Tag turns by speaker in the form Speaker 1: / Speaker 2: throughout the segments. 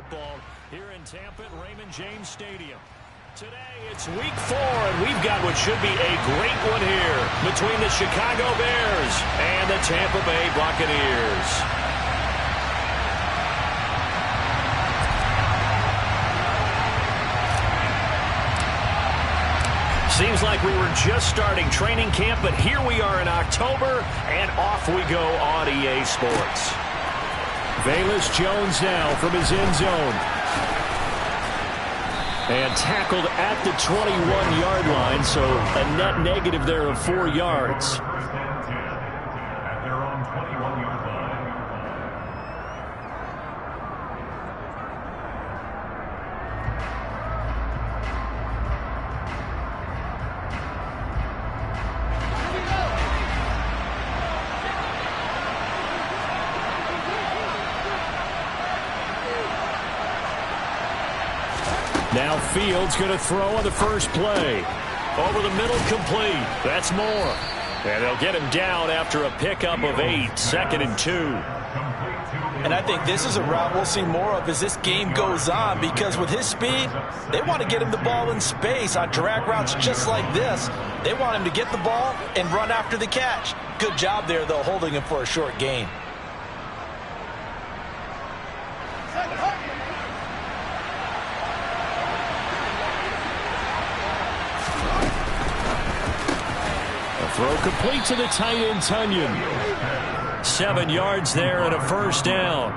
Speaker 1: football here in Tampa at Raymond James Stadium. Today, it's week 4, and we've got what should be a great one here between the Chicago Bears and the Tampa Bay Buccaneers. Seems like we were just starting training camp, but here we are in October, and off we go on EA Sports. Velus Jones now from his end zone. And tackled at the 21-yard line, so a net negative there of 4 yards. Now Fields going to throw on the first play. Over the middle, complete. That's more. And they'll get him down after a pickup of 8, 2nd and 2.
Speaker 2: And I think this is a route we'll see more of as this game goes on, because with his speed, they want to get him the ball in space on drag routes just like this. They want him to get the ball and run after the catch. Good job there, though, holding him for a short gain.
Speaker 1: Throw complete to the tight end, Tunyon. 7 yards there and a first down.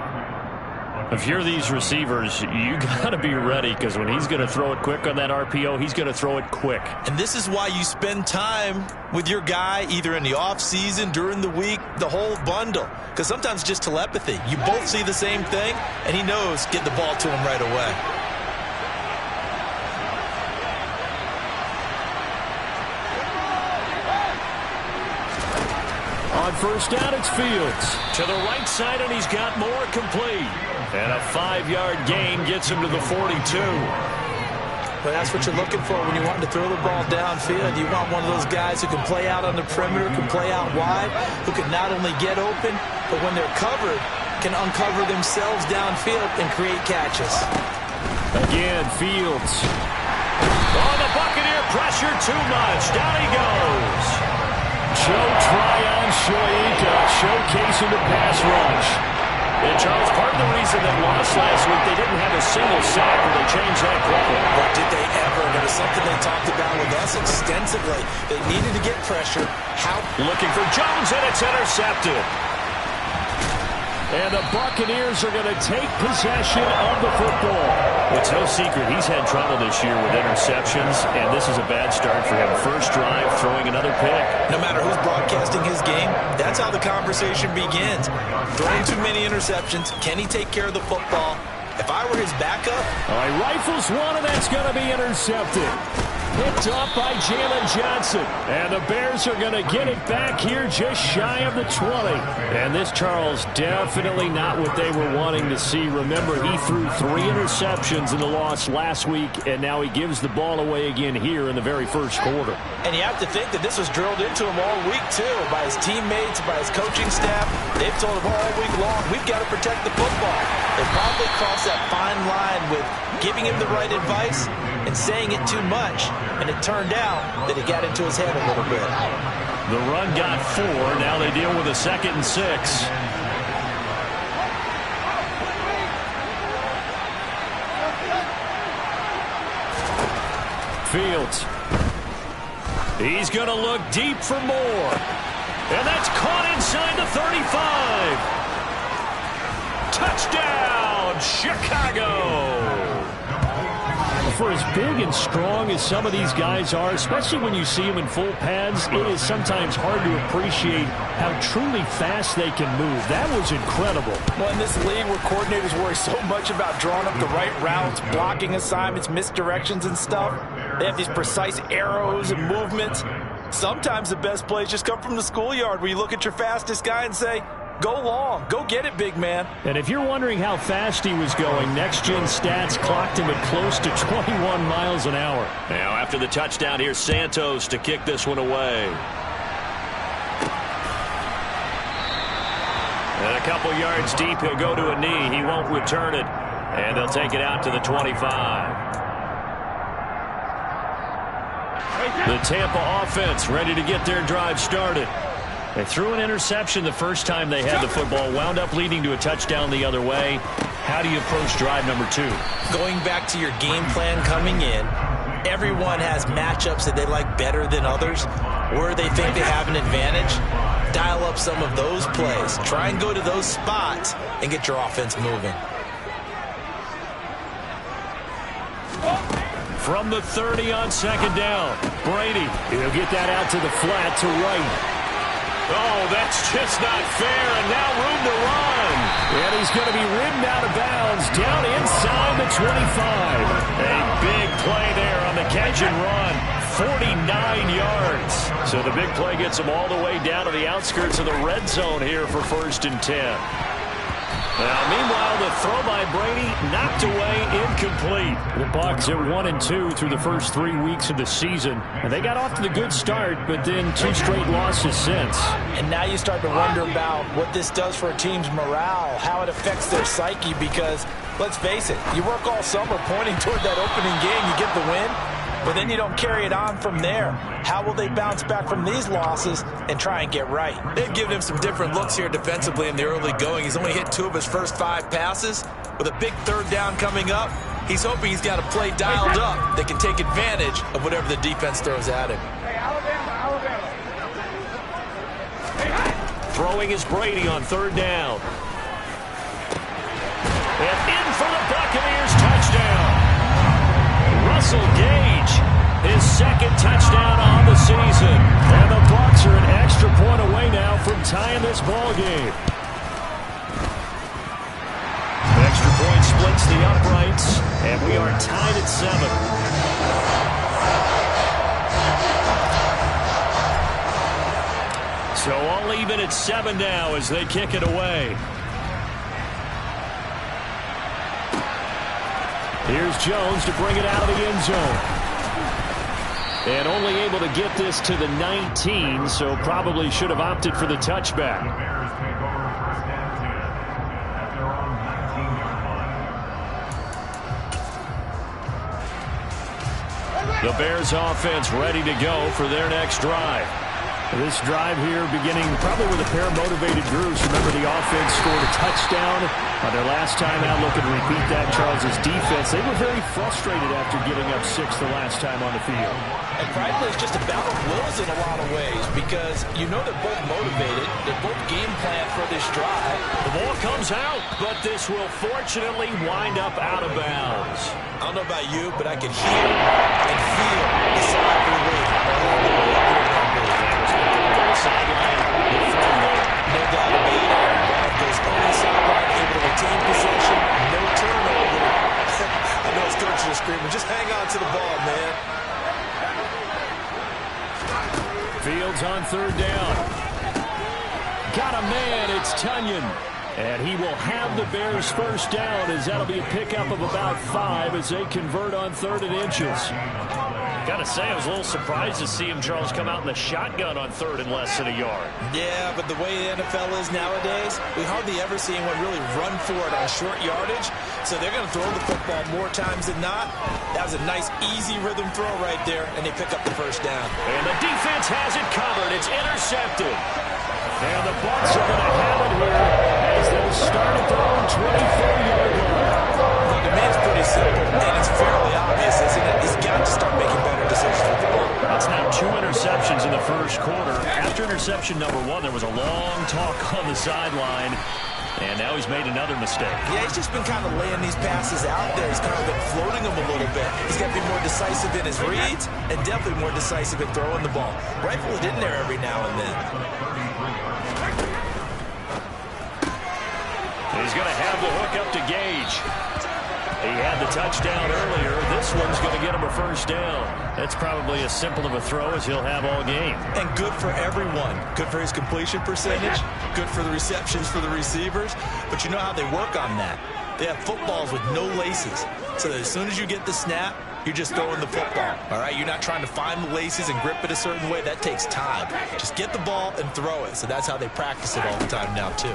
Speaker 1: If you're these receivers, you got to be ready, because when he's going to throw it quick on that RPO, he's going to throw it quick.
Speaker 2: And this is why you spend time with your guy either in the offseason, during the week, the whole bundle. Because sometimes just telepathy. You both see the same thing, and he knows get the ball to him right away.
Speaker 1: On first down, it's Fields. To the right side, and he's got more, complete. And a 5-yard gain gets him to the 42.
Speaker 2: But that's what you're looking for when you want to throw the ball downfield. You want one of those guys who can play out on the perimeter, can play out wide, who can not only get open, but when they're covered, can uncover themselves downfield and create catches.
Speaker 1: Again, Fields. Oh, the Buccaneer pressure too much. Down he goes. Joe Tryon showcasing the pass rush. And, Charles, part of the reason they lost last week, they didn't have a single sack when they changed that play.
Speaker 2: But did they ever? There was something they talked about with us extensively. They needed to get pressure.
Speaker 1: Looking for Jones, and it's intercepted. And the Buccaneers are going to take possession of the football. It's no secret he's had trouble this year with interceptions, and this is a bad start for him. First drive, throwing another pick.
Speaker 2: No matter who's broadcasting his game, that's how the conversation begins. Throwing too many interceptions. Can he take care of the football? If I were his backup...
Speaker 1: All right, rifles one, and that's going to be intercepted. Picked off by Jalen Johnson. And the Bears are going to get it back here just shy of the 20. And this, Charles, definitely not what they were wanting to see. Remember, he threw 3 interceptions in the loss last week, and now he gives the ball away again here in the very first quarter.
Speaker 2: And you have to think that this was drilled into him all week, too, by his teammates, by his coaching staff. They've told him all week long, we've got to protect the football. They probably crossed that fine line with giving him the right advice and saying it too much. And it turned out that it got into his head a little bit.
Speaker 1: The run got 4. Now they deal with a 2nd and 6. Fields. He's going to look deep for more. And that's caught inside the 35. Touchdown, Chicago. For as big and strong as some of these guys are, especially when you see them in full pads, it is sometimes hard to appreciate how truly fast they can move. That was incredible.
Speaker 2: Well, in this league where coordinators worry so much about drawing up the right routes, blocking assignments, misdirections and stuff, they have these precise arrows and movements. Sometimes the best plays just come from the schoolyard, where you look at your fastest guy and say, go long. Go get it, big man.
Speaker 1: And if you're wondering how fast he was going, next-gen stats clocked him at close to 21 miles an hour. Now, after the touchdown, here's Santos to kick this one away. And a couple yards deep, he'll go to a knee. He won't return it. And they'll take it out to the 25. The Tampa offense ready to get their drive started. They threw an interception the first time they had the football, wound up leading to a touchdown the other way. How do you approach drive number 2?
Speaker 2: Going back to your game plan coming in, everyone has matchups that they like better than others, where they think they have an advantage. Dial up some of those plays. Try and go to those spots and get your offense moving.
Speaker 1: From the 30 on second down, Brady. He'll get that out to the flat to right. Oh, that's just not fair, and now room to run. And he's going to be ridden out of bounds down inside the 25. A big play there on the catch and run. 49 yards. So the big play gets him all the way down to the outskirts of the red zone here for 1st and 10. Now, meanwhile, the throw by Brady knocked away, incomplete. The Bucs are 1-2 through the first 3 weeks of the season. And they got off to the good start, but then 2 straight losses since.
Speaker 2: And now you start to wonder about what this does for a team's morale, how it affects their psyche, because, let's face it, you work all summer pointing toward that opening game, you get the win, but then you don't carry it on from there. How will they bounce back from these losses and try and get right? They've given him some different looks here defensively in the early going. He's only hit 2 of his first 5 passes. With a big 3rd down coming up, he's hoping he's got a play dialed up that can take advantage of whatever the defense throws at him.
Speaker 1: Throwing is Brady on 3rd down. And in for the Buccaneers touchdown. Russell Gage, his 2nd touchdown on the season. And the Bucs are an extra point away now from tying this ball game. Extra point splits the uprights, and we are tied at 7. So all even at 7 now as they kick it away. Here's Jones to bring it out of the end zone. And only able to get this to the 19, so probably should have opted for the touchback. The Bears offense ready to go for their next drive. This drive here beginning probably with a pair of motivated groups. Remember, the offense scored a touchdown on their last time out. Looking to repeat that. Charles's defense, they were very frustrated after giving up 6 the last time on the field.
Speaker 2: And frankly, it's just a battle of wills in a lot of ways, because you know they're both motivated. They're both game plan for this drive.
Speaker 1: The ball comes out, but this will fortunately wind up out of bounds.
Speaker 2: I don't know about you, but I can hear and feel the sigh of relief all the way up here. Sideline, no doubt about it. Ball goes on the sideline, able to retain possession, no turnover. I know his coaches are screaming, just hang on to the ball, man.
Speaker 1: Fields on 3rd down. Got a man, it's Tunyon. And he will have the Bears' 1st down, as that'll be a pickup of about 5 as they convert on 3rd and inches. Gotta say, I was a little surprised to see him, Charles, come out in the shotgun on 3rd and less than a yard.
Speaker 2: Yeah, but the way the NFL is nowadays, we hardly ever see anyone really run for it on short yardage. So they're going to throw the football more times than not. That was a nice, easy rhythm throw right there, and they pick up the 1st down.
Speaker 1: And the defense has it covered. It's intercepted. And the Bucs are going to have it here as they'll start at their own 24-yard line.
Speaker 2: Look, the man's pretty simple, and it's fairly obvious, isn't it? He's got to start making better decisions with the ball.
Speaker 1: That's now 2 interceptions in the 1st quarter. After interception number 1, there was a long talk on the sideline. And now he's made another mistake.
Speaker 2: Yeah, he's just been kind of laying these passes out there. He's kind of been floating them a little bit. He's got to be more decisive in his reads and definitely more decisive in throwing the ball. Rifle it in there every now and then.
Speaker 1: He's going to have the hook up to Gage. He had the touchdown earlier. This one's going to get him a 1st down. That's probably as simple of a throw as he'll have all game.
Speaker 2: And good for everyone. Good for his completion percentage. Good for the receptions for the receivers. But you know how they work on that. They have footballs with no laces. So that as soon as you get the snap, you're just throwing the football. All right? You're not trying to find the laces and grip it a certain way. That takes time. Just get the ball and throw it. So that's how they practice it all the time now, too.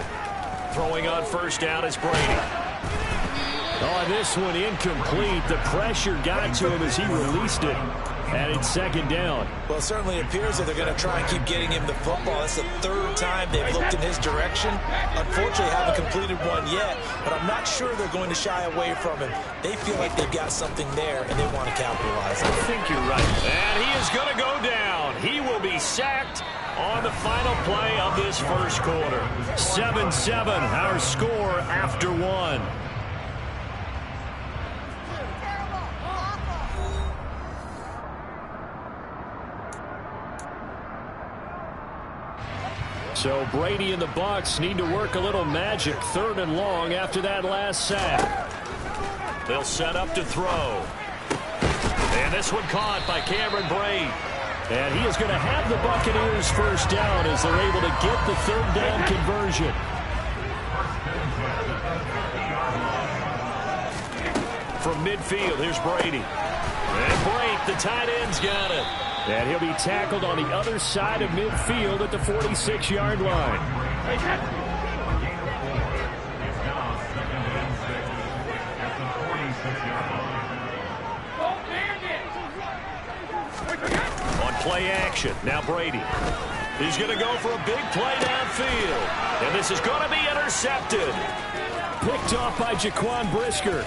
Speaker 1: Throwing on 1st down is Brady. Oh, this one incomplete. The pressure got to him as he released it. And it's second down.
Speaker 2: Well, it certainly appears that they're going to try and keep getting him the football. That's the third time they've looked in his direction. Unfortunately, haven't completed one yet, but I'm not sure they're going to shy away from him. They feel like they've got something there, and they want to capitalize on it.
Speaker 1: I think you're right. And he is going to go down. He will be sacked on the final play of this first quarter. 7-7, our score after one. So Brady and the Bucs need to work a little magic. 3rd and long after that last sack. They'll set up to throw. And this one caught by Cameron Brate. And he is going to have the Buccaneers first down as they're able to get the 3rd down conversion. From midfield, here's Brady. And Brate, the tight end's got it. And he'll be tackled on the other side of midfield at the 46-yard line. On play action, now Brady. He's going to go for a big play downfield. And this is going to be intercepted. Picked off by Jaquan Brisker.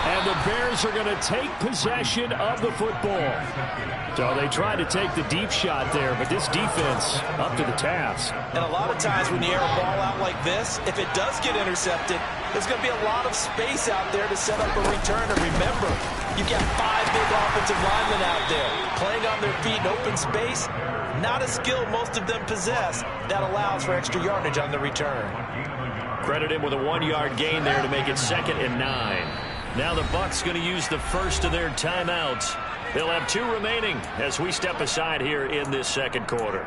Speaker 1: And the Bears are going to take possession of the football. So they tried to take the deep shot there, but this defense up to the task.
Speaker 2: And a lot of times when you air a ball out like this, if it does get intercepted, there's going to be a lot of space out there to set up a return. And remember, you've got 5 big offensive linemen out there playing on their feet in open space. Not a skill most of them possess. That allows for extra yardage on the return.
Speaker 1: Credit him with a 1-yard gain there to make it 2nd and 9. Now the Bucs going to use the first of their timeouts. They'll have 2 remaining as we step aside here in this second quarter.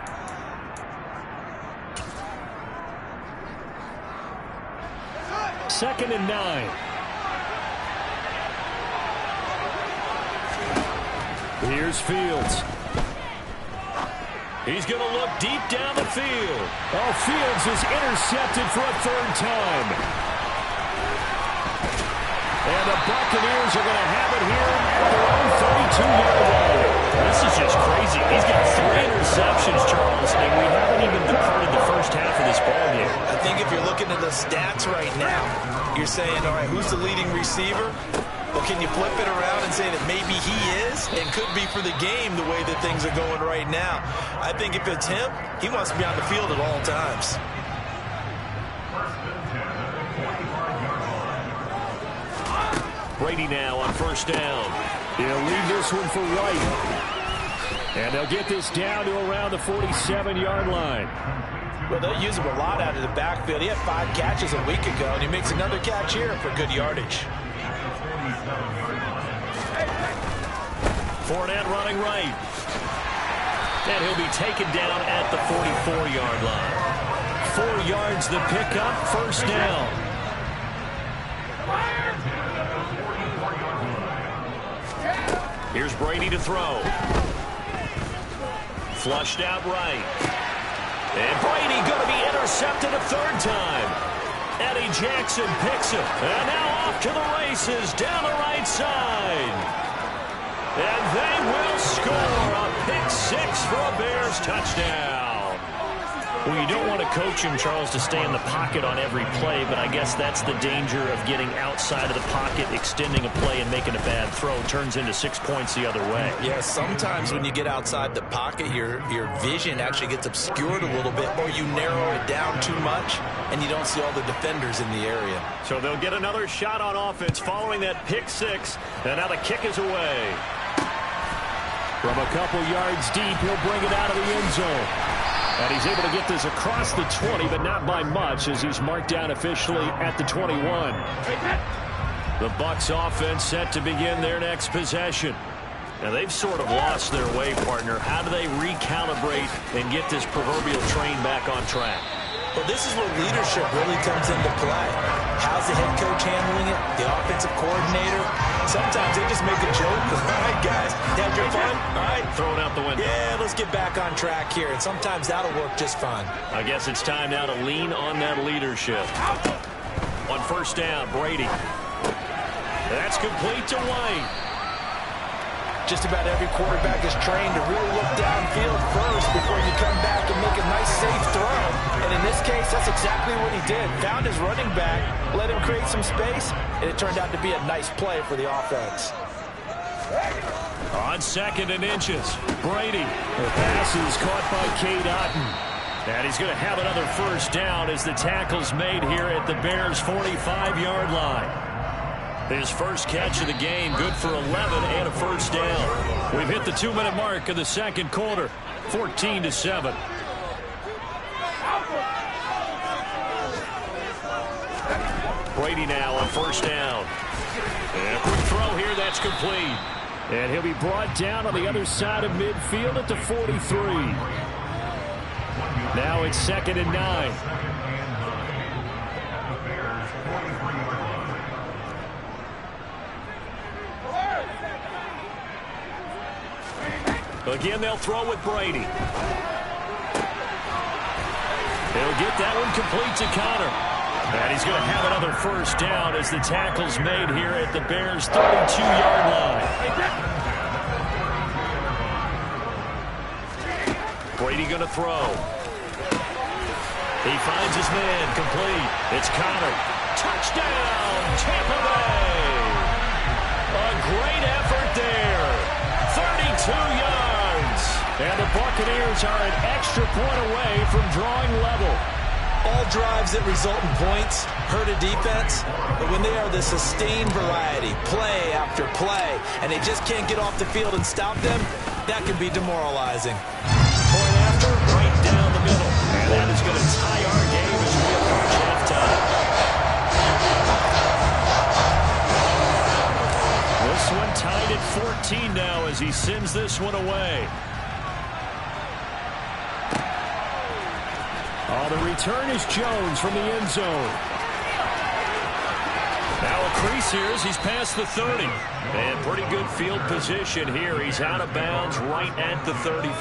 Speaker 1: Second and 9. Here's Fields. He's going to look deep down the field. Oh, Fields is intercepted for a 3rd time. And the Buccaneers are going to have it here at their own 32-yard line. This is just crazy. He's got 3 interceptions, Charles, and we haven't even departed the first half of this ballgame.
Speaker 2: I think if you're looking at the stats right now, you're saying, all right, who's the leading receiver? Well, can you flip it around and say that maybe he is and could be for the game the way that things are going right now? I think if it's him, he wants to be on the field at all times.
Speaker 1: Brady now on 1st down. He'll leave this one for Wright. And they'll get this down to around the 47-yard line.
Speaker 2: Well, they'll use him a lot out of the backfield. He had 5 catches a week ago, and he makes another catch here for good yardage.
Speaker 1: Fournette running right. And he'll be taken down at the 44-yard line. 4 yards the pickup, 1st down. Here's Brady to throw. Flushed out right. And Brady going to be intercepted a 3rd time. Eddie Jackson picks him. And now off to the races down the right side. And they will score a pick 6 for a Bears touchdown. Well, you don't want to coach him, Charles, to stay in the pocket on every play, but I guess that's the danger of getting outside of the pocket, extending a play, and making a bad throw. Turns into 6 points the other way.
Speaker 2: Yeah, sometimes when you get outside the pocket, your vision actually gets obscured a little bit, or you narrow it down too much, and you don't see all the defenders in the area.
Speaker 1: So they'll get another shot on offense following that pick 6, and now the kick is away. From a couple yards deep, he'll bring it out of the end zone. And he's able to get this across the 20, but not by much, as he's marked down officially at the 21. The Bucs offense set to begin their next possession. Now, they've sort of lost their way, partner. How do they recalibrate and get this proverbial train back on track?
Speaker 2: Well, this is where leadership really comes into play. How's the head coach handling it? The offensive coordinator? Sometimes they just make a joke. All right, guys, had your fun? All right.
Speaker 1: Throw it out the window.
Speaker 2: Yeah, let's get back on track here. And sometimes that'll work just fine.
Speaker 1: I guess it's time now to lean on that leadership. On first down, Brady. That's complete to White.
Speaker 2: Just about every quarterback is trained to really look downfield first before you come back and make a nice, safe throw. And in this case, that's exactly what he did. Found his running back, let him create some space, and it turned out to be a nice play for the offense.
Speaker 1: On second and inches, Brady. The pass is caught by Cade Otton. And he's going to have another first down as the tackle's made here at the Bears' 45-yard line. His first catch of the game, good for 11 and a first down. We've hit the 2-minute mark of the second quarter, 14-7. Brady now on first down. And a quick throw here, that's complete. And he'll be brought down on the other side of midfield at the 43. Now it's 2nd and 9. Again, they'll throw with Brady. He'll get that one complete to Connor. And he's going to have another first down as the tackle's made here at the Bears' 32-yard line. Brady going to throw. He finds his man, complete. It's Connor. Touchdown, Tampa Bay. A great effort there. 32 yards. And the Buccaneers are an extra point away from drawing level.
Speaker 2: All drives that result in points hurt a defense, but when they are the sustained variety, play after play, and they just can't get off the field and stop them, that can be demoralizing.
Speaker 1: Point after, right down the middle. And that is going to tie our game as we approach halftime. This one tied at 14 now as he sends this one away. Oh, the return is Jones from the end zone. Now a crease here as he's past the 30. And pretty good field position here. He's out of bounds right at the 35.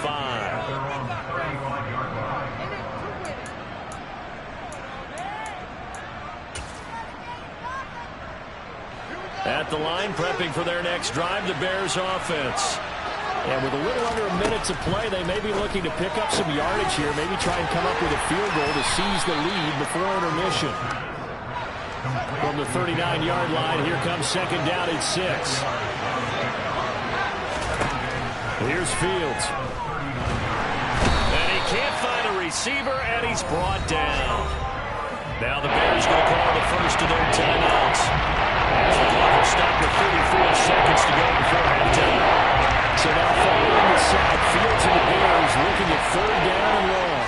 Speaker 1: At the line, prepping for their next drive, the Bears offense. And with a little under a minute to play, they may be looking to pick up some yardage here, maybe try and come up with a field goal to seize the lead before intermission. From the 39-yard line, here comes second down at 6. Here's Fields. And he can't find a receiver, and he's brought down. Now the Bears going to call the first of their timeouts. As the clock will stop with 34 seconds to go before halftime. So now following the sack, Fields and the Bears looking at third down and long.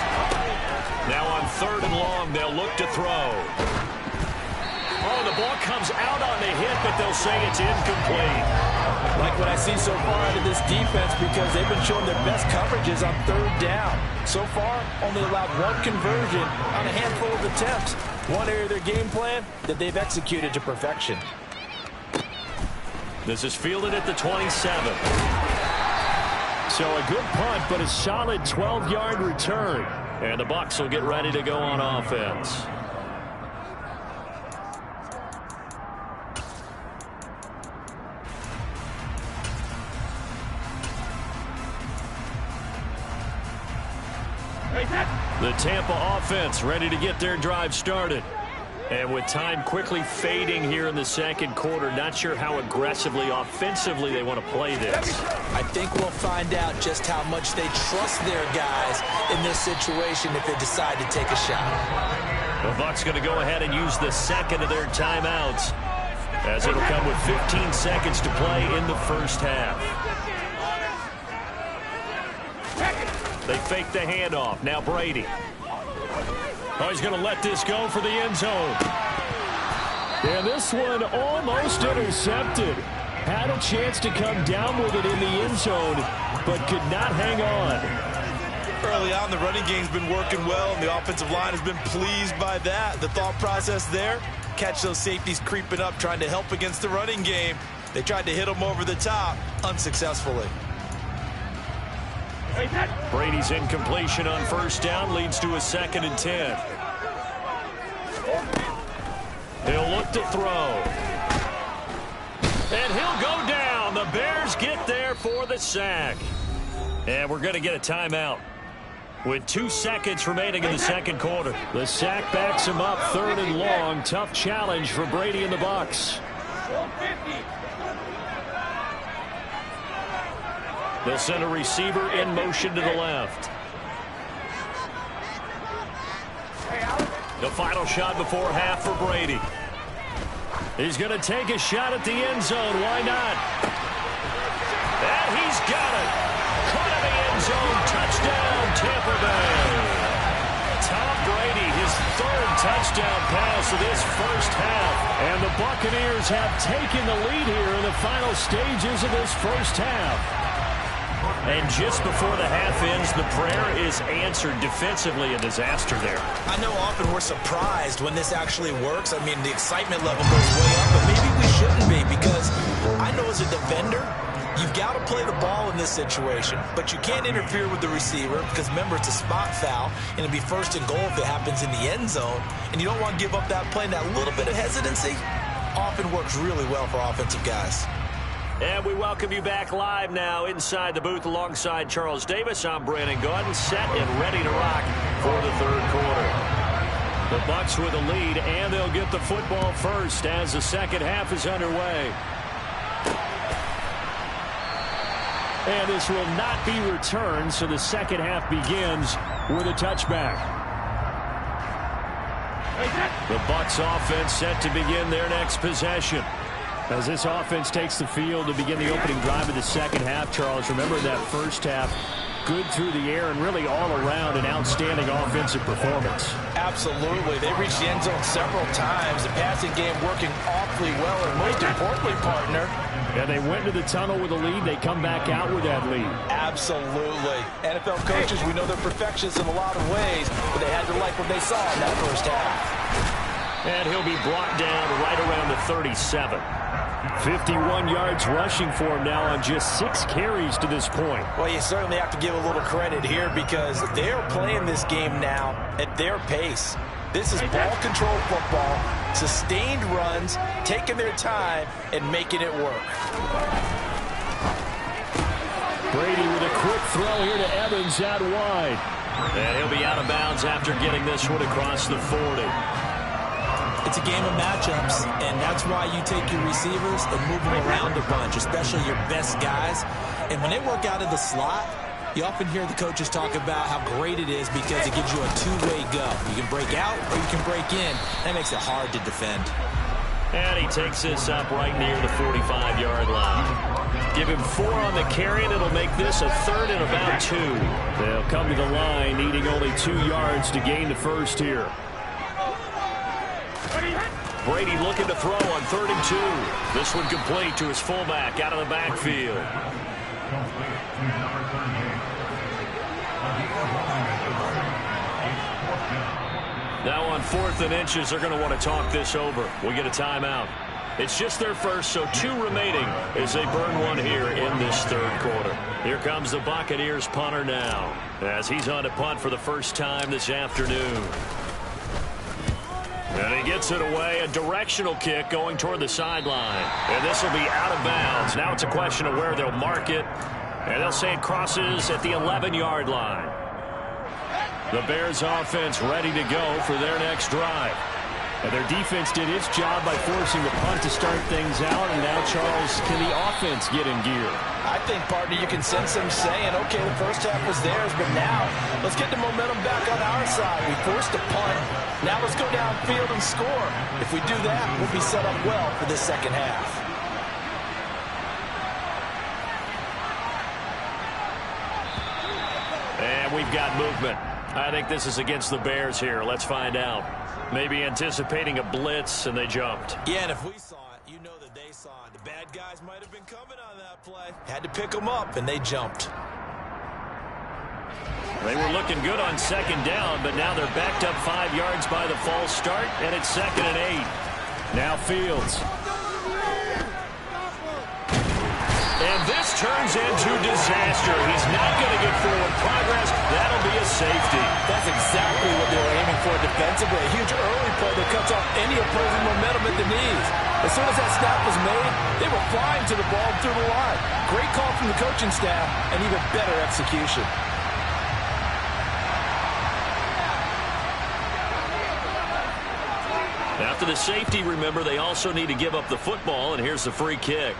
Speaker 1: Now on third and long, they'll look to throw. Oh, the ball comes out on the hit, but they'll say it's incomplete.
Speaker 2: Like what I see so far out of this defense because they've been showing their best coverages on third down. So far, only allowed one conversion on a handful of attempts. One area of their game plan that they've executed to perfection.
Speaker 1: This is fielded at the 27. So a good punt, but a solid 12-yard return. And the Bucs will get ready to go on offense. The Tampa offense ready to get their drive started. And with time quickly fading here in the second quarter, not sure how aggressively, offensively they want to play this.
Speaker 2: I think we'll find out just how much they trust their guys in this situation if they decide to take a shot.
Speaker 1: The Bucs going to go ahead and use the second of their timeouts, as it'll come with 15 seconds to play in the first half. They fake the handoff. Now Brady. Oh, he's going to let this go for the end zone. And this one almost intercepted. Had a chance to come down with it in the end zone, but could not hang on.
Speaker 2: Early on, the running game's been working well, and the offensive line has been pleased by that. The thought process there, catch those safeties creeping up, trying to help against the running game. They tried to hit them over the top, unsuccessfully.
Speaker 1: Brady's incompletion on first down leads to a 2nd and 10. He'll look to throw. And he'll go down. The Bears get there for the sack. And we're going to get a timeout with 2 seconds remaining in the second quarter. The sack backs him up, 3rd and long. Tough challenge for Brady and the Bucs. They'll send a receiver in motion to the left. The final shot before half for Brady. He's going to take a shot at the end zone. Why not? And he's got it. Caught in the end zone. Touchdown, Tampa Bay. Tom Brady, his 3rd touchdown pass of this first half. And the Buccaneers have taken the lead here in the final stages of this first half. And just before the half ends, the prayer is answered. Defensively, a disaster there.
Speaker 2: I know often we're surprised when this actually works. I mean, the excitement level goes way up, but maybe we shouldn't be, because I know as a defender, you've got to play the ball in this situation, but you can't interfere with the receiver because, remember, it's a spot foul, and it'll be 1st and goal if it happens in the end zone, and you don't want to give up that play. And that little bit of hesitancy often works really well for offensive guys.
Speaker 1: And we welcome you back live now inside the booth alongside Charles Davis. I'm Brandon Gaudin, set and ready to rock for the 3rd quarter. The Bucs with a lead, and they'll get the football first as the second half is underway. And this will not be returned, so the second half begins with a touchback. The Bucs offense set to begin their next possession. As this offense takes the field to begin the opening drive of the second half, Charles, remember that first half, good through the air and really all around an outstanding offensive performance.
Speaker 2: Absolutely. They reached the end zone several times. The passing game working awfully well, and most importantly, partner.
Speaker 1: Yeah, they went to the tunnel with a lead. They come back out with that lead.
Speaker 2: Absolutely. NFL coaches, we know they're perfectionists in a lot of ways, but they had to like what they saw in that first half.
Speaker 1: And he'll be brought down right around the 37. 51 yards rushing for him now on just 6 carries to this point.
Speaker 2: Well, you certainly have to give a little credit here because they're playing this game now at their pace. This is ball control football, sustained runs, taking their time, and making it work.
Speaker 1: Brady with a quick throw here to Evans out wide. And he'll be out of bounds after getting this one across the 40.
Speaker 2: It's a game of matchups, and that's why you take your receivers and move them around a bunch, especially your best guys. And when they work out of the slot, you often hear the coaches talk about how great it is because it gives you a two-way go. You can break out or you can break in. That makes it hard to defend.
Speaker 1: And he takes this up right near the 45-yard line. Give him 4 on the carry, and it'll make this a 3rd and about 2. They'll come to the line needing only 2 yards to gain the first here. Brady looking to throw on 3rd and 2. This one complete to his fullback out of the backfield. Now on 4th and inches, they're going to want to talk this over. We get a timeout. It's just their first, so 2 remaining as they burn one here in this 3rd quarter. Here comes the Buccaneers punter now as he's on to punt for the first time this afternoon. And he gets it away, a directional kick going toward the sideline. And this will be out of bounds. Now it's a question of where they'll mark it. And they'll say it crosses at the 11-yard line. The Bears offense ready to go for their next drive. And their defense did its job by forcing the punt to start things out. And now, Charles, can the offense get in gear?
Speaker 2: I think, partner, you can sense them saying, okay, the first half was theirs, but now let's get the momentum back on our side. We forced a punt. Now let's go downfield and score. If we do that, we'll be set up well for this second half.
Speaker 1: And we've got movement. I think this is against the Bears here. Let's find out. Maybe anticipating a blitz, and they jumped.
Speaker 2: Yeah, and if we saw it, you know that they saw it. The bad guys might have been coming on that play. Had to pick them up, and they jumped.
Speaker 1: They were looking good on 2nd down, but now they're backed up 5 yards by the false start, and it's 2nd and 8. Now Fields. And this turns into disaster. He's not going to get forward progress. That'll be a safety.
Speaker 2: That's exactly what they were aiming for defensively. A huge early play that cuts off any opposing momentum at the knees. As soon as that snap was made, they were flying to the ball through the line. Great call from the coaching staff and even better execution.
Speaker 1: After the safety, remember, they also need to give up the football, and here's the free kick.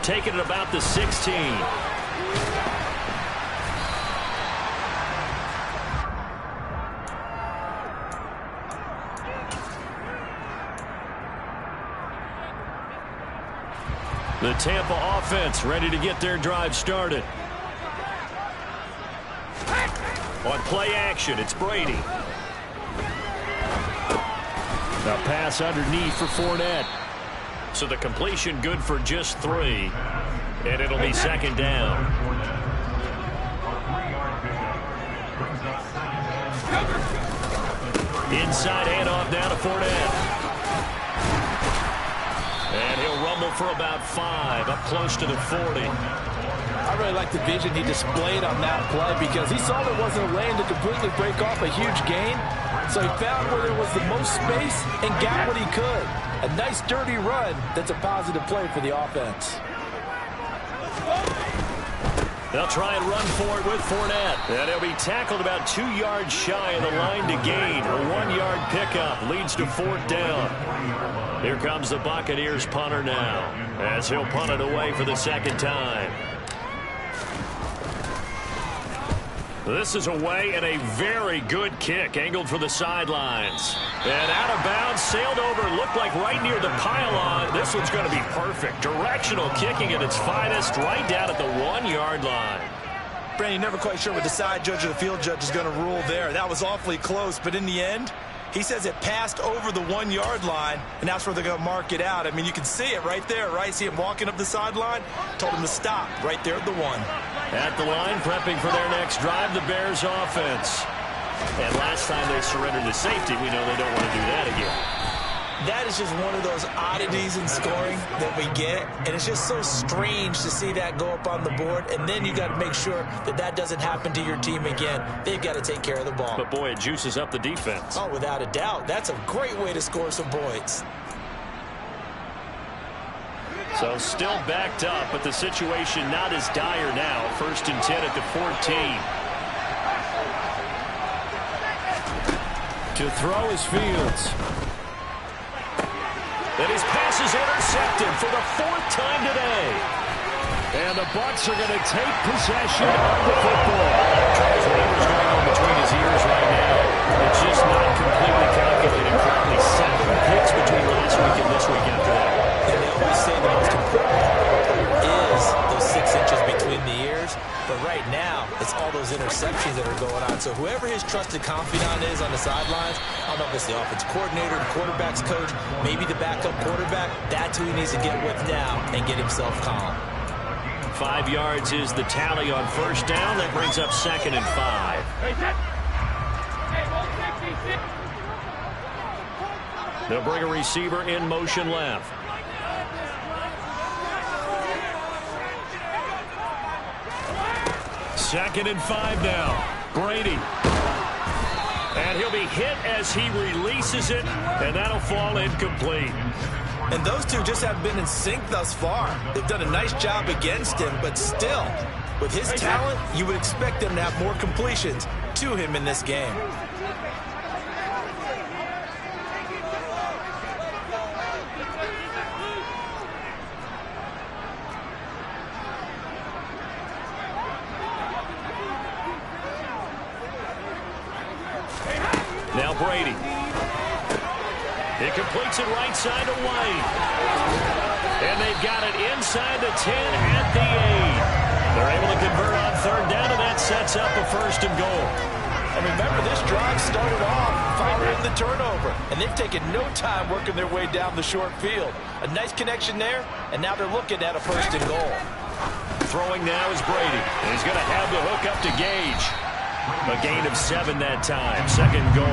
Speaker 1: Taking it about the 16. The Tampa offense ready to get their drive started. On play action, it's Brady. The pass underneath for Fournette. So the completion good for just 3. And it'll be second down. Inside handoff down to Fournette. And he'll rumble for about 5, up close to the 40.
Speaker 2: I really like the vision he displayed on that play because he saw there wasn't a lane to completely break off a huge gain. So he found where there was the most space and got what he could. A nice dirty run that's a positive play for the offense.
Speaker 1: They'll try and run for it with Fournette. And he'll be tackled about 2 yards shy of the line to gain. A 1-yard pickup leads to 4th down. Here comes the Buccaneers punter now, as he'll punt it away for the second time. This is away and a very good kick, angled for the sidelines. And out of bounds, sailed over, looked like right near the pylon. This one's going to be perfect. Directional kicking at its finest, right down at the 1-yard line.
Speaker 2: Brandon, never quite sure what the side judge or the field judge is going to rule there. That was awfully close, but in the end, he says it passed over the 1-yard line, and that's where they're going to mark it out. I mean, you can see it right there, right? See him walking up the sideline? Told him to stop right there at the 1.
Speaker 1: At the line, prepping for their next drive, the Bears offense. And last time they surrendered to safety, we know they don't want to do that again.
Speaker 2: That is just one of those oddities in scoring that we get, and it's just so strange to see that go up on the board, and then you got to make sure that that doesn't happen to your team again. They've got to take care of the ball.
Speaker 1: But, boy, it juices up the defense.
Speaker 2: Oh, without a doubt. That's a great way to score some points.
Speaker 1: So still backed up, but the situation not as dire now. 1st and 10 at the 14. To throw is Fields. And his pass is intercepted for the 4th time today. And the Bucs are going to take possession of the football. Charles, whatever's going on between his ears right now, it's just not completely calculated correctly. 7 picks between last week and this week after that.
Speaker 2: And they always say the most important part is those 6 inches between the ears. But right now, it's all those interceptions that are going on. So whoever his trusted confidant is on the sidelines, I don't know if it's the offense coordinator, the quarterback's coach, maybe the backup quarterback, that's who he needs to get with now and get himself calm.
Speaker 1: 5 yards is the tally on 1st down. That brings up 2nd and 5. They'll bring a receiver in motion left. Second and 5 now. Brady. And he'll be hit as he releases it, and that'll fall incomplete.
Speaker 2: And those two just haven't been in sync thus far. They've done a nice job against him, but still, with his talent, you would expect them to have more completions to him in this game.
Speaker 1: Now Brady. He completes it right side to White. And they've got it inside the 10 at the 8. They're able to convert on 3rd down, and that sets up a 1st and goal.
Speaker 2: And remember, this drive started off following the turnover. And they've taken no time working their way down the short field. A nice connection there, and now they're looking at a 1st and goal.
Speaker 1: Throwing now is Brady. And he's going to have the hook up to Gage. A gain of 7 that time. 2nd goal.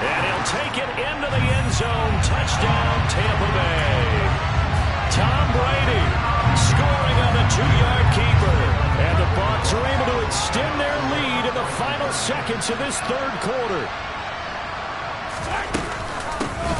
Speaker 1: And he'll will take it into the end zone. Touchdown, Tampa Bay. Tom Brady scoring on the 2-yard keeper. And the Bucs are able to extend their lead in the final seconds of this third quarter.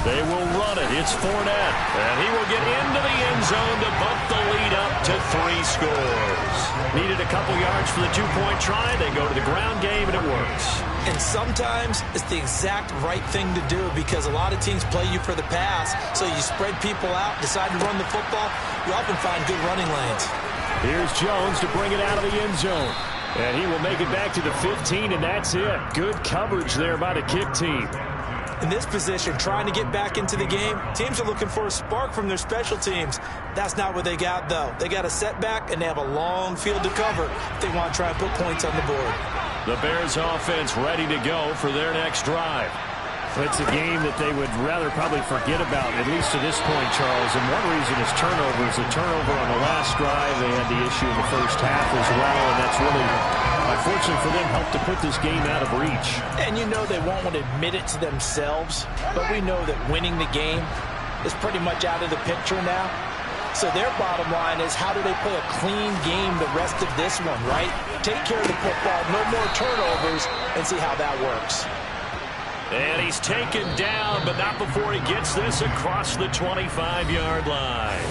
Speaker 1: They will run it. It's Fournette. And he will get into the end zone to bump the lead up to 3 scores. Needed a couple yards for the 2-point try. They go to the ground game, and it works.
Speaker 2: And sometimes it's the exact right thing to do because a lot of teams play you for the pass. So you spread people out, decide to run the football. You often find good running lanes.
Speaker 1: Here's Jones to bring it out of the end zone. And he will make it back to the 15, and that's it. Good coverage there by the kick team.
Speaker 2: In this position, trying to get back into the game, teams are looking for a spark from their special teams. That's not what they got, though. They got a setback, and they have a long field to cover if they want to try and put points on the board.
Speaker 1: The Bears offense ready to go for their next drive. It's a game that they would rather probably forget about, at least to this point, Charles. And one reason is turnovers. A turnover on the last drive. They had the issue in the first half as well, and that's really, unfortunately for them, helped to put this game out of reach.
Speaker 2: And you know they won't want to admit it to themselves, but we know that winning the game is pretty much out of the picture now. So their bottom line is, how do they play a clean game the rest of this one, right? Take care of the football, no more turnovers, and see how that works.
Speaker 1: And he's taken down, but not before he gets this across the 25-yard line.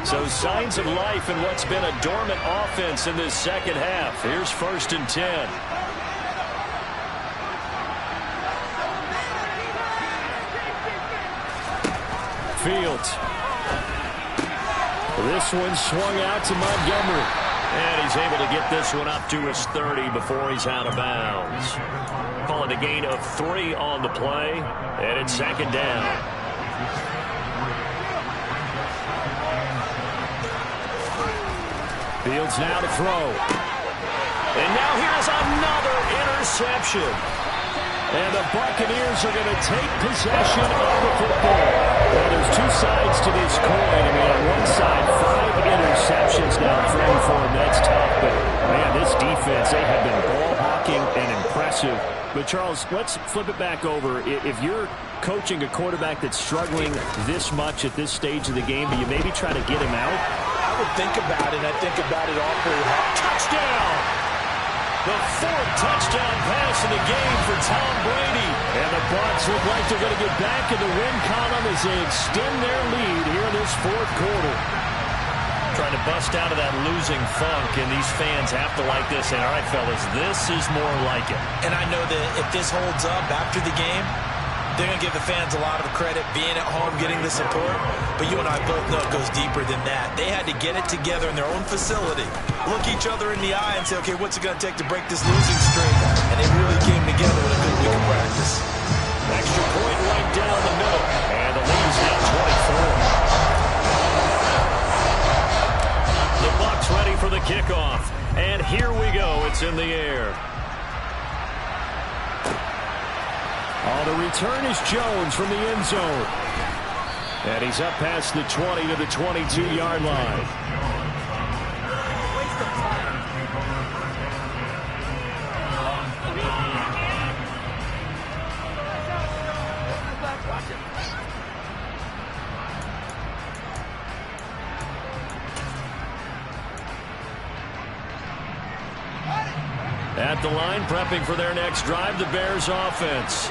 Speaker 1: So signs of life in what's been a dormant offense in this second half. Here's 1st and 10. Fields. This one swung out to Montgomery. And he's able to get this one up to his 30 before he's out of bounds. Call it a gain of 3 on the play. And it's 2nd down. Fields now to throw. And now here's another interception. And the Buccaneers are going to take possession of the football. Well, there's 2 sides to this coin. I mean, on one side, 5 interceptions now thrown for him. That's tough. But, man, this defense, they have been ball hawking and impressive. But, Charles, let's flip it back over. If you're coaching a quarterback that's struggling this much at this stage of the game, do you maybe try to get him out?
Speaker 2: I would think about it. I think about it awfully hard.
Speaker 1: Touchdown! The 4th touchdown pass in the game for Tom Brady. And the Bucs look like they're going to get back in the win column as they extend their lead here in this 4th quarter. Trying to bust out of that losing funk, and these fans have to like this. And, all right, fellas, this is more like it.
Speaker 2: And I know that if this holds up after the game, they're going to give the fans a lot of credit being at home, getting the support. But you and I both know it goes deeper than that. They had to get it together in their own facility, look each other in the eye and say, okay, what's it going to take to break this losing streak? And they really came together with a good week of practice.
Speaker 1: Extra point right down the middle. And the lead is now 24. The Bucs ready for the kickoff. And here we go. It's in the air. Oh, the return is Jones from the end zone. And he's up past the 20 to the 22-yard line. At the line, prepping for their next drive, the Bears offense.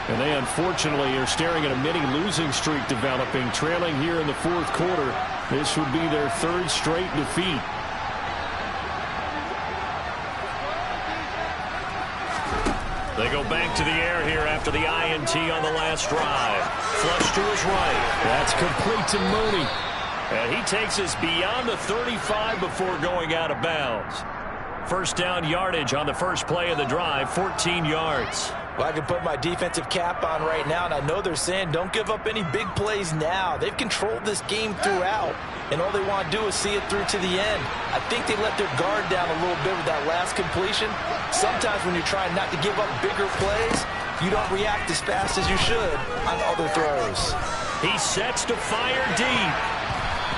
Speaker 1: And they, unfortunately, are staring at a mini-losing streak developing, trailing here in the 4th quarter. This would be their 3rd straight defeat. They go back to the air here after the INT on the last drive. Flush to his right. That's complete to Mooney. And he takes us beyond the 35 before going out of bounds. First down yardage on the first play of the drive, 14 yards.
Speaker 2: Well, I can put my defensive cap on right now, and I know they're saying don't give up any big plays now. They've controlled this game throughout, and all they want to do is see it through to the end. I think they let their guard down a little bit with that last completion. Sometimes when you're trying not to give up bigger plays, you don't react as fast as you should on other throws.
Speaker 1: He sets to fire deep.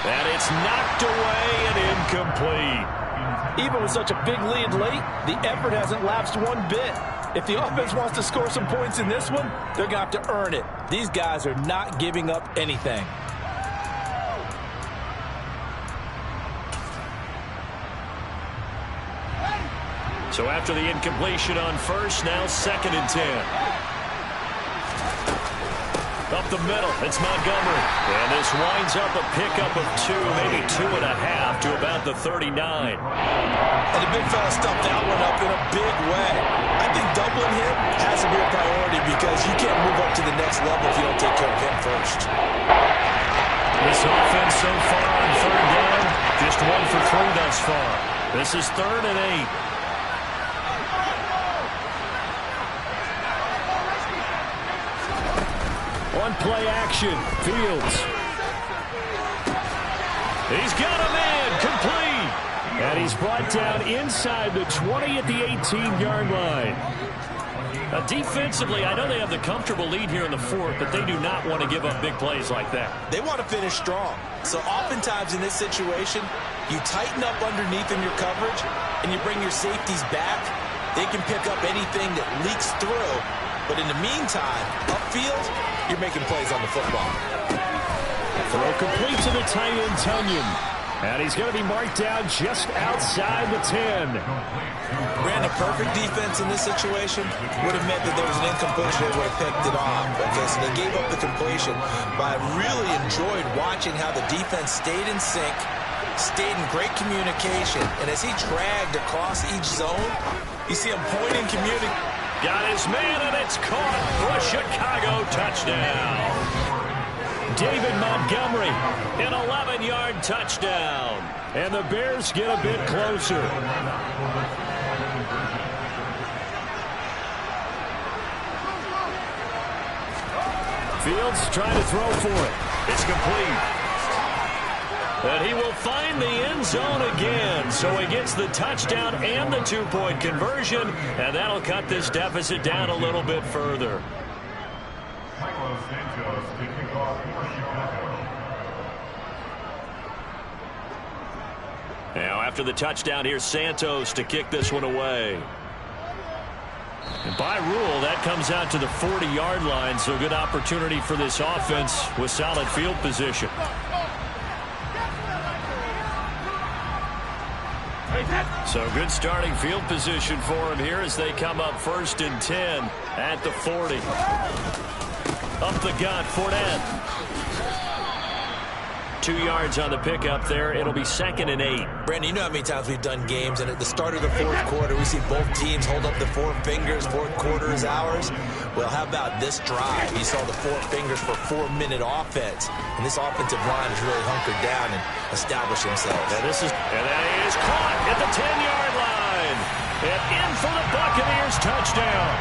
Speaker 1: And it's knocked away and incomplete.
Speaker 2: Even with such a big lead late, the effort hasn't lapsed one bit. If the offense wants to score some points in this one, they're going to have to earn it. These guys are not giving up anything.
Speaker 1: So after the incompletion on first, now 2nd and 10. Up the middle, it's Montgomery. And this winds up a pickup of 2, maybe 2.5 to about the 39.
Speaker 2: And the big fella stuffed that one up in a big way. I think doubling him has to be a priority because you can't move up to the next level if you don't take care of him first.
Speaker 1: This offense so far on 3rd down, just 1 for 3 thus far. This is 3rd and 8. On play action, Fields. He's got a man, complete. And he's brought down inside the 20 at the 18-yard line. Defensively, I know they have the comfortable lead here in the 4th, but they do not want to give up big plays like that.
Speaker 2: They want to finish strong. So oftentimes in this situation, you tighten up underneath in your coverage, and you bring your safeties back. They can pick up anything that leaks through. But in the meantime, upfield, you're making plays on the football.
Speaker 1: Throw complete to the tight end, Tunyon. And he's going to be marked down just outside the 10.
Speaker 2: Ran a perfect defense in this situation. Would have meant that there was an incompletion. They would have picked it off. Okay, so they gave up the completion. But I really enjoyed watching how the defense stayed in sync, stayed in great communication. And as he dragged across each zone, you see him pointing, communicating.
Speaker 1: Got his man, and it's caught for a Chicago touchdown. David Montgomery, an 11-yard touchdown. And the Bears get a bit closer. Fields trying to throw for it. It's complete. And he will find the end zone again. So he gets the touchdown and the 2-point conversion. And that'll cut this deficit down a little bit further. Now after the touchdown, here's Santos to kick this one away. And by rule, that comes out to the 40-yard line. So good opportunity for this offense with solid field position. So good starting field position for him here as they come up 1st and 10 at the 40. Up the gut, Fournette. 2 yards on the pickup there. It'll be 2nd and 8.
Speaker 2: Brandon, you know how many times we've done games, and at the start of the 4th quarter, we see both teams hold up the 4 fingers. 4th quarter is ours. Well, how about this drive? You saw the 4 fingers for 4-minute offense, and this offensive line has really hunkered down and established themselves.
Speaker 1: And that is caught at the 10-yard line. And in for the Buccaneers touchdown.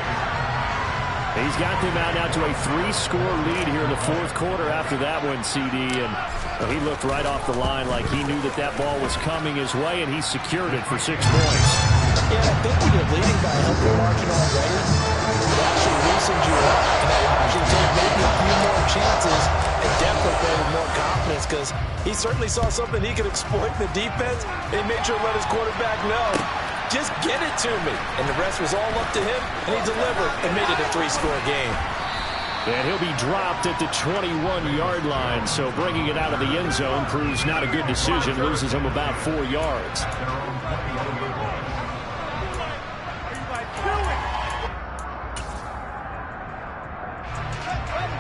Speaker 1: He's got them out now to a 3-score lead here in the 4th quarter after that one, CD. And he looked right off the line like he knew that that ball was coming his way, and he secured it for 6 points.
Speaker 2: Yeah, I think when you're leading by a healthy margin already, it actually loosens you up, and that allows you to take maybe a few more chances and definitely play with more confidence because he certainly saw something he could exploit in the defense, and he made sure to let his quarterback know, just get it to me. And the rest was all up to him, and he delivered and made it a 3-score game.
Speaker 1: And he'll be dropped at the 21-yard line, so bringing it out of the end zone proves not a good decision, loses him about 4 yards.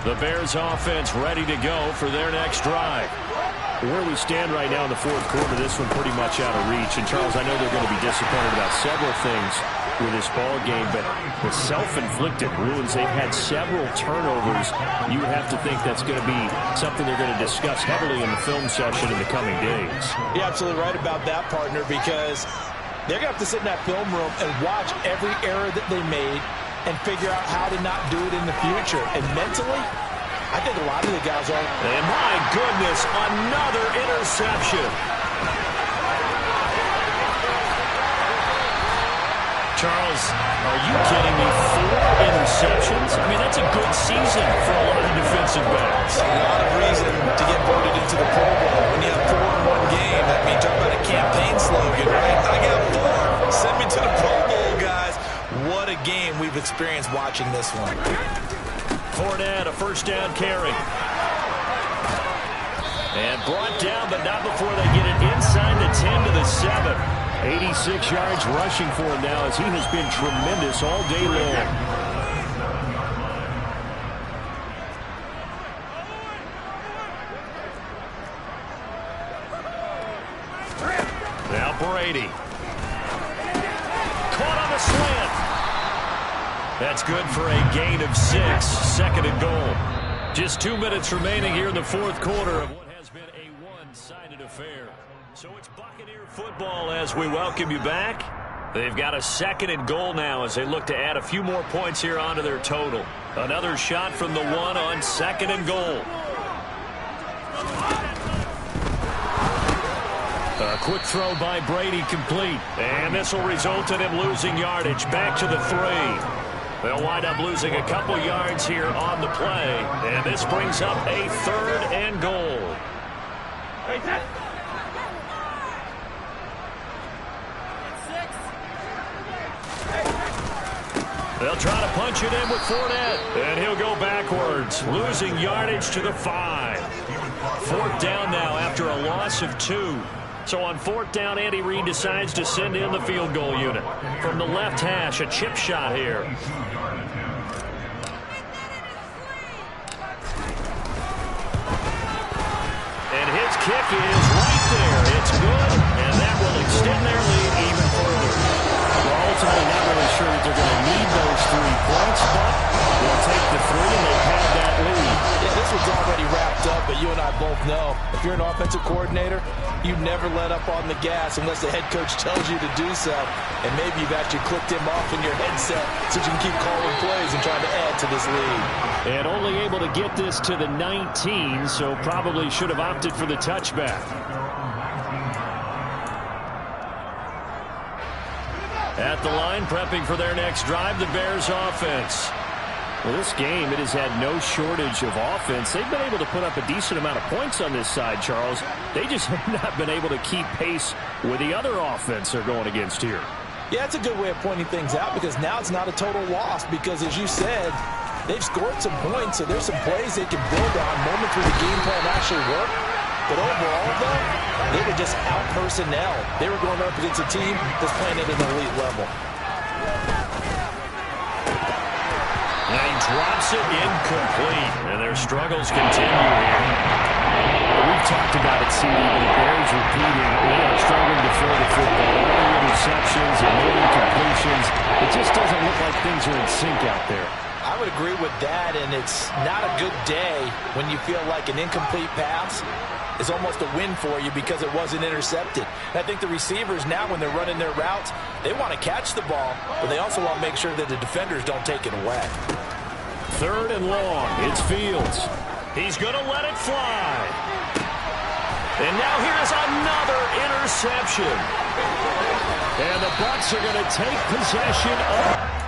Speaker 1: The Bears offense ready to go for their next drive. Where we stand right now in the 4th quarter, this one pretty much out of reach. And, Charles, I know they're going to be disappointed about several things with this ball game, but the self-inflicted wounds, they've had several turnovers. You would have to think that's going to be something they're going to discuss heavily in the film session in the coming days.
Speaker 2: You're absolutely right about that, partner, because they're going to have to sit in that film room and watch every error that they made and figure out how to not do it in the future. And mentally, I think a lot of the guys are.
Speaker 1: And my goodness, another interception. Charles, are you kidding me? 4 interceptions? I mean, that's a good season for a lot of defensive backs.
Speaker 2: A lot of reason to get voted into the Pro Bowl when you have watching this one.
Speaker 1: Fournette, a first down carry. And brought down, but not before they get it inside the 10 to the 7. 86 yards rushing for him now as he has been tremendous all day long. Now Brady. Caught on the slant. That's good for a gain of 6. Second and goal. Just 2 minutes remaining here in the fourth quarter of what has been a one-sided affair. So it's Buccaneer football as we welcome you back. They've got a second and goal now as they look to add a few more points here onto their total. Another shot from the one on second and goal. A quick throw by Brady complete. And this will result in him losing yardage. Back to the 3. They'll wind up losing a couple yards here on the play. And this brings up a third and goal. They'll try to punch it in with Fournette. And he'll go backwards, losing yardage to the 5. Fourth down now after a loss of 2. So on fourth down, Andy Reid decides to send in the field goal unit. From the left hash, a chip shot here. And his kick is right there. It's good, and that will extend their lead even further. Well, ultimately, not really sure that they're going to need those 3 points, but they'll take the 3, and they've had that lead.
Speaker 2: Yeah, this one's already wrapped up, but you and I both know if you're an offensive coordinator, you never let up on the gas unless the head coach tells you to do so. And maybe you've actually clicked him off in your headset so you can keep calling plays and trying to add to this lead.
Speaker 1: And only able to get this to the 19, so probably should have opted for the touchback. At the line, prepping for their next drive, the Bears offense. Well, this game, it has had no shortage of offense. They've been able to put up a decent amount of points on this side, Charles. They just have not been able to keep pace with the other offense they're going against here.
Speaker 2: Yeah, it's a good way of pointing things out because now it's not a total loss because, as you said, they've scored some points, so there's some plays they can build on, moments where the game plan actually worked. But overall, though, they were just out personnel. They were going up against a team that's playing at an elite level.
Speaker 1: And he drops it incomplete, and their struggles continue here. We've talked about it, CD, but it bears repeating. They are struggling to throw the football. Early interceptions and no incompletions. It just doesn't look like things are in sync out there.
Speaker 2: I would agree with that, and it's not a good day when you feel like an incomplete pass is almost a win for you because it wasn't intercepted. And I think the receivers now, when they're running their routes, they want to catch the ball, but they also want to make sure that the defenders don't take it away.
Speaker 1: Third and long. It's Fields. He's going to let it fly. And now here's another interception. And the Bucs are going to take possession of